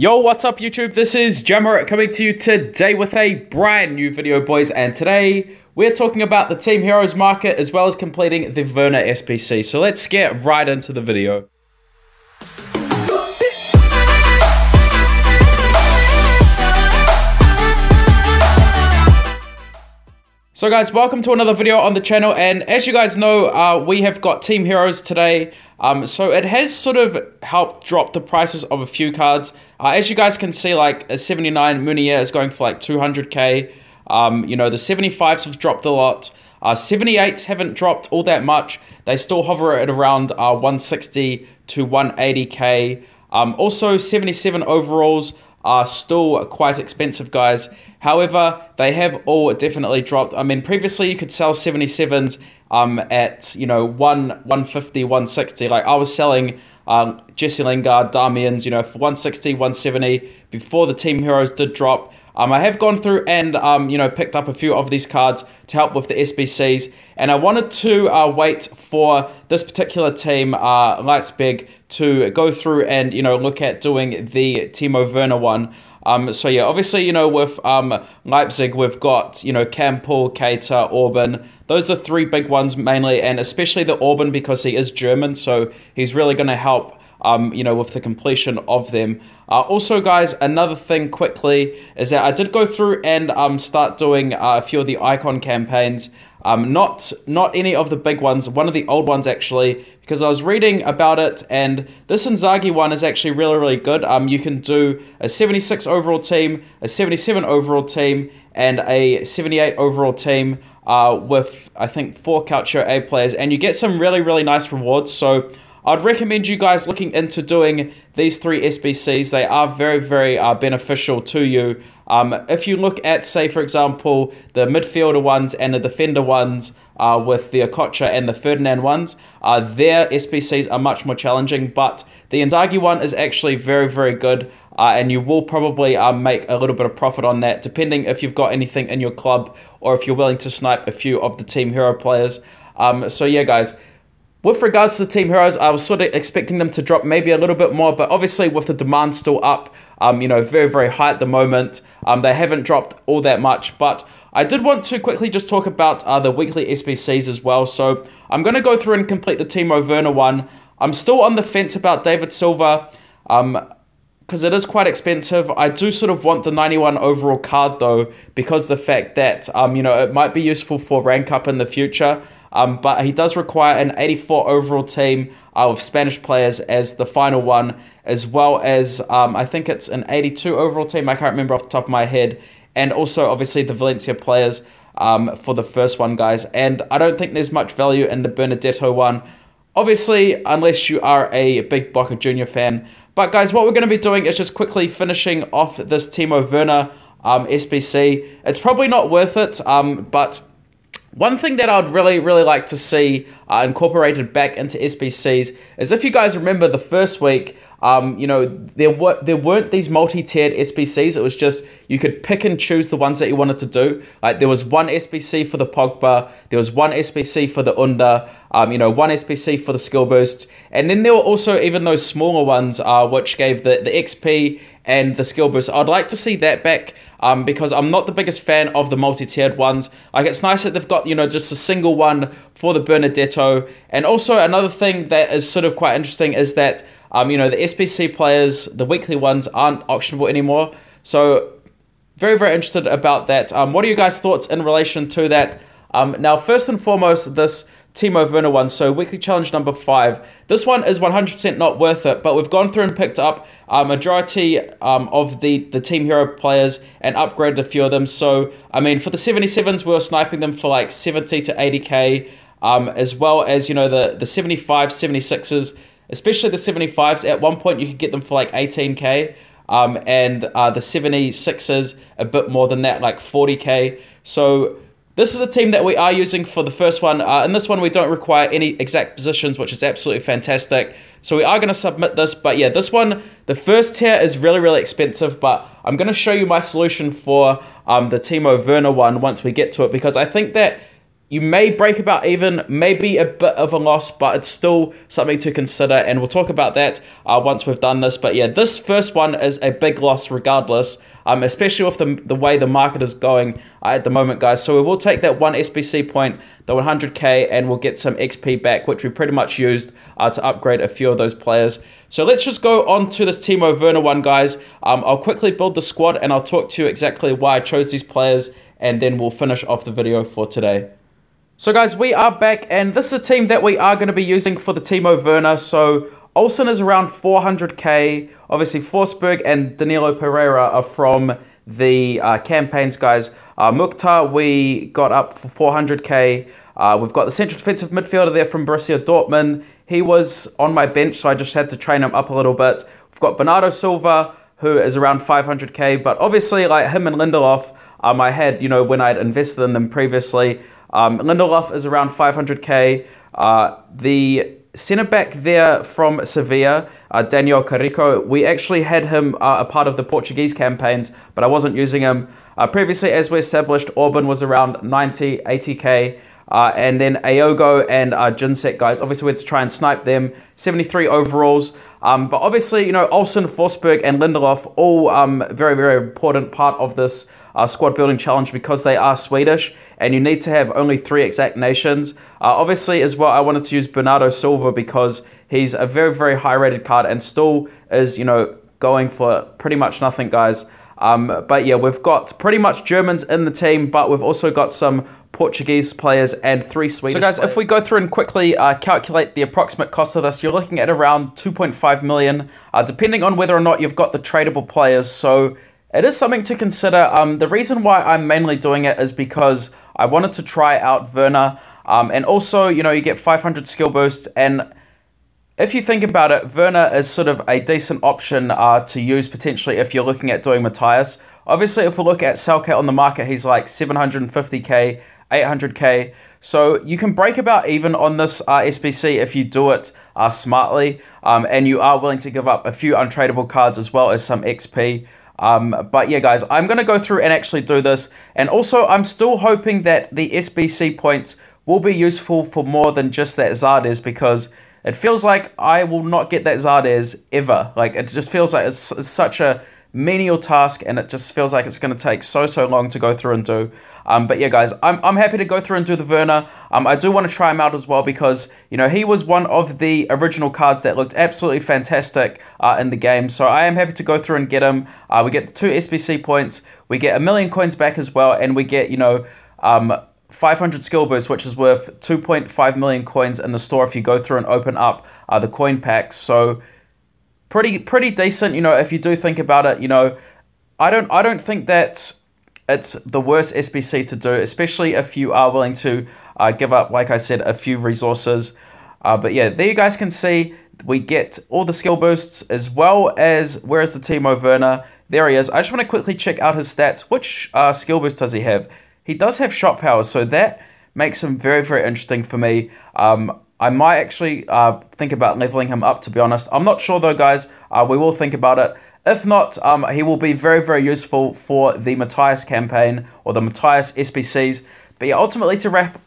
Yo, what's up YouTube? This is Jammerit coming to you today with a brand new video, boys, and today we're talking about the Team Heroes market as well as completing the WERNER SBC. So let's get right into the video. So guys, welcome to another video on the channel, and as you guys know, we have got Team Heroes today. So it has sort of helped drop the prices of a few cards. As you guys can see, like a 79 Munier is going for like 200k. You know, the 75s have dropped a lot. 78s haven't dropped all that much. They still hover at around 160 to 180k. Also, 77 overalls are still quite expensive, guys. However, they have all definitely dropped. I mean, previously you could sell 77s at, you know, 150, 160. Like I was selling Jesse Lingard, Damians, you know, for 160, 170 before the Team Heroes did drop. I have gone through and, you know, picked up a few of these cards to help with the SBCs. And I wanted to wait for this particular team, Leipzig, to go through and, you know, look at doing the Timo Werner one. So yeah, obviously, you know, with Leipzig, we've got, you know, Campbell, Keita, Orban. Those are three big ones mainly, and especially the Orban because he is German, so he's really going to help, you know, with the completion of them. Also, guys, another thing quickly is that I did go through and start doing a few of the icon campaigns. Not any of the big ones, one of the old ones actually, because I was reading about it, and this Inzaghi one is actually really good. You can do a 76 overall team, a 77 overall team, and a 78 overall team with, I think, 4 Calcio A players, and you get some really nice rewards. So I'd recommend you guys looking into doing these 3 SBCs. They are very beneficial to you. If you look at, say, for example, the midfielder ones and the defender ones with the Okocha and the Ferdinand ones, their SBCs are much more challenging, but the Inzaghi one is actually very good, and you will probably make a little bit of profit on that, depending if you've got anything in your club or if you're willing to snipe a few of the Team Hero players. So yeah, guys. With regards to the Team Heroes, I was sort of expecting them to drop maybe a little bit more, but obviously with the demand still up, you know, very high at the moment, they haven't dropped all that much. But I did want to quickly just talk about the weekly SBCs as well. So I'm going to go through and complete the Timo Werner one. I'm still on the fence about David Silva, because it is quite expensive. I do sort of want the 91 overall card though, because the fact that, you know, it might be useful for rank up in the future. But he does require an 84 overall team of Spanish players as the final one, as well as I think it's an 82 overall team. I can't remember off the top of my head. And also, obviously, the Valencia players for the first one, guys. And I don't think there's much value in the Benedetto one, obviously, unless you are a big Boca Junior fan. But, guys, what we're going to be doing is just quickly finishing off this Timo Werner SBC. It's probably not worth it, but one thing that I'd really like to see incorporated back into SBCs is, if you guys remember the first week, you know, there weren't these multi-tiered SBCs. It was just you could pick and choose the ones that you wanted to do. Like there was one SBC for the Pogba, there was one SBC for the Under, you know, one SBC for the skill boost, and then there were also even those smaller ones which gave the XP and the skill boost. I'd like to see that back, because I'm not the biggest fan of the multi-tiered ones. Like it's nice that they've got, you know, just a single one for the Benedetto. And also another thing that is sort of quite interesting is that, you know, the SBC players, the weekly ones, aren't auctionable anymore. So very interested about that. What are you guys' thoughts in relation to that? Now, first and foremost, this Timo Werner one, so weekly challenge number 5. This one is 100% not worth it, but we've gone through and picked up a majority of the Team Hero players and upgraded a few of them. So, I mean, for the 77s, we were sniping them for like 70 to 80k, as well as, you know, the 75, 76s, especially the 75s. At one point, you could get them for like 18k, and the 76s, a bit more than that, like 40k. So this is the team that we are using for the first one. In this one, we don't require any exact positions, which is absolutely fantastic. So we are going to submit this. But yeah, this one, the first tier is really expensive. But I'm going to show you my solution for the Timo Werner one once we get to it, because I think that you may break about even, maybe a bit of a loss, but it's still something to consider, and we'll talk about that once we've done this. But yeah, this first one is a big loss regardless, especially with the way the market is going at the moment, guys. So we will take that 1 SBC point, the 100k, and we'll get some XP back, which we pretty much used to upgrade a few of those players. So let's just go on to this Timo Werner one, guys. I'll quickly build the squad, and I'll talk to you exactly why I chose these players, and then we'll finish off the video for today. So guys, we are back, and this is a team that we are going to be using for the Timo Werner. So Olsen is around 400k. Obviously, Forsberg and Danilo Pereira are from the campaigns, guys. Mukhtar, we got up for 400k. We've got the central defensive midfielder there from Borussia Dortmund. He was on my bench, so I just had to train him up a little bit. We've got Bernardo Silva, who is around 500k, but obviously, like him and Lindelof, I had, you know, when I'd invested in them previously. Lindelof is around 500k. The centre-back there from Sevilla, Daniel Carrico, we actually had him a part of the Portuguese campaigns, but I wasn't using him. Previously, as we established, Orban was around 90, 80k. And then Aogo and Jinsek, guys, obviously we had to try and snipe them. 73 overalls. But obviously, you know, Olsen, Forsberg, and Lindelof, all very, very important part of this squad building challenge because they are Swedish, and you need to have only 3 exact nations. Obviously, as well, I wanted to use Bernardo Silva because he's a very, very high-rated card and still is, you know, going for pretty much nothing, guys. But yeah, we've got pretty much Germans in the team, but we've also got some Portuguese players and 3 Swedish players. So guys, if we go through and quickly calculate the approximate cost of this, you're looking at around 2.5 million, depending on whether or not you've got the tradable players. So it is something to consider. The reason why I'm mainly doing it is because I wanted to try out Werner, and also, you know, you get 500 skill boosts, and if you think about it, Werner is sort of a decent option to use potentially if you're looking at doing Matthias. Obviously, if we look at Selke on the market, he's like 750k, 800k. So you can break about even on this SBC if you do it smartly, and you are willing to give up a few untradeable cards as well as some XP. But yeah, guys, I'm going to go through and actually do this. And also, I'm still hoping that the SBC points will be useful for more than just that Zardes, because it feels like I will not get that Zardes ever. Like, it just feels like it's such a menial task, and it just feels like it's going to take so long to go through and do. But yeah, guys, I'm happy to go through and do the Werner. I do want to try him out as well because, you know, he was one of the original cards that looked absolutely fantastic in the game. So I am happy to go through and get him. We get 2 SBC points. We get 1 million coins back as well, and we get, you know, 500 skill boosts, which is worth 2.5 million coins in the store if you go through and open up the coin packs. So pretty decent, you know, if you do think about it. You know, I don't think that it's the worst SBC to do, especially if you are willing to give up, like I said, a few resources. But yeah, there you guys can see we get all the skill boosts as well as, where is the Timo Werner? There he is. I just want to quickly check out his stats. Which skill boost does he have? He does have shot power, so that makes him very, very interesting for me. I might actually think about leveling him up, to be honest. I'm not sure though, guys. We will think about it. If not, he will be very, very useful for the Matthias campaign or the Matthias SBCs. But yeah, ultimately to wrap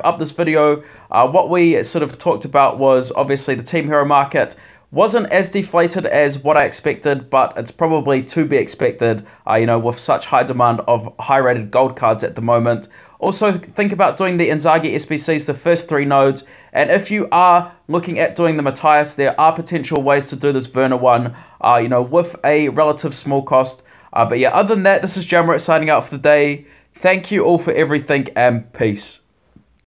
up this video, what we sort of talked about was obviously the Team Hero market wasn't as deflated as what I expected, but it's probably to be expected, you know, with such high demand of high-rated gold cards at the moment. Also, think about doing the Inzaghi SBCs, the first 3 nodes, and if you are looking at doing the Matthias, there are potential ways to do this Werner one, you know, with a relative small cost. But yeah, other than that, this is Jammerit signing out for the day. Thank you all for everything, and peace.